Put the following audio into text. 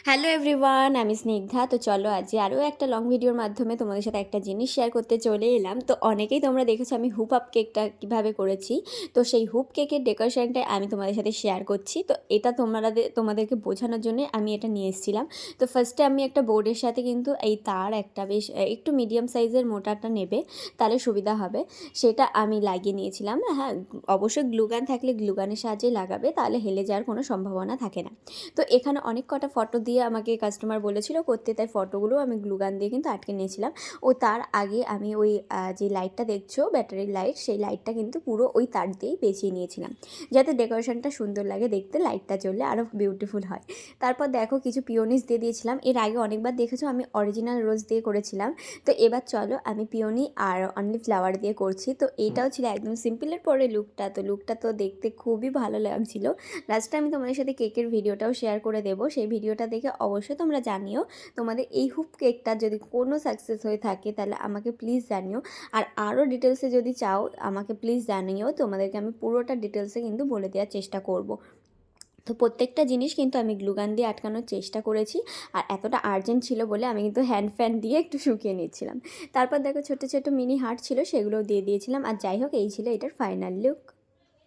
Hello everyone, আমি স্নিগ্ধা। তো চলো আজকে আরও একটা লং ভিডিওর মাধ্যমে তোমাদের সাথে একটা জিনিস শেয়ার করতে চলে এলাম। তো অনেকেই তোমরা দেখেছো আমি হুপ আপ কেকটা কীভাবে করেছি। তো সেই হুপ কেকের ডেকোরেশনটাই আমি তোমাদের সাথে শেয়ার করছি। তো এটা তোমাদেরকে বোঝানোর জন্য আমি এটা নিয়ে এসেছিলাম। তো ফার্স্টে আমি একটা বোর্ডের সাথে কিন্তু এই তার একটা বেশ একটু মিডিয়াম সাইজের মোটাটা নেবে, তাহলে সুবিধা হবে। সেটা আমি লাগিয়ে নিয়েছিলাম। হ্যাঁ, অবশ্যই গ্লুগান থাকলে গ্লুগানের সাহায্যে লাগাবে, তাহলে হেলে যাওয়ার কোনো সম্ভাবনা থাকে না। তো এখানে অনেক কটা ফটো দিয়ে আমাকে কাস্টমার বলেছিল করতে, তাই ফটোগুলো আমি গ্লুগান দিয়ে কিন্তু আটকে নিয়েছিলাম। ও তার আগে আমি ওই যে লাইটটা দেখছো ব্যাটারির লাইট, সেই লাইটটা কিন্তু পুরো ওই তার দিয়েই পেঁচিয়ে নিয়েছিলাম, যাতে ডেকোরেশনটা সুন্দর লাগে দেখতে, লাইটটা জ্বললে আরও বিউটিফুল হয়। তারপর দেখো কিছু পিওনিস দিয়ে দিয়েছিলাম। এর আগে অনেকবার দেখেছো আমি অরিজিনাল রোজ দিয়ে করেছিলাম। তো এবার চলো আমি পিওনি আর অনলি ফ্লাওয়ার দিয়ে করছি। তো এইটাও ছিল একদম সিম্পলের পরে লুকটা। তো লুকটা তো দেখতে খুবই ভালো লাগছিল। লাস্টে আমি তোমাদের সাথে কেকের ভিডিওটাও শেয়ার করে দেবো, সেই ভিডিওটা দেখে অবশ্যই তোমরা জানিও তোমাদের এই হুপ কেকটা যদি কোনো সাকসেস হয়ে থাকে তাহলে আমাকে প্লিজ জানিও। আর আরও ডিটেলসে যদি চাও আমাকে প্লিজ জানিও, তোমাদেরকে আমি পুরোটা ডিটেলসে কিন্তু বলে দেওয়ার চেষ্টা করব। তো প্রত্যেকটা জিনিস কিন্তু আমি গ্লুগান দিয়ে আটকানোর চেষ্টা করেছি। আর এতটা আর্জেন্ট ছিল বলে আমি কিন্তু হ্যান্ড ফ্যান দিয়ে একটু শুকিয়ে নিচ্ছিলাম। তারপর দেখো ছোটো ছোটো মিনি হার্ট ছিল, সেগুলোও দিয়ে দিয়েছিলাম। আর যাই হোক, এই ছিল এটার ফাইনাল লুক।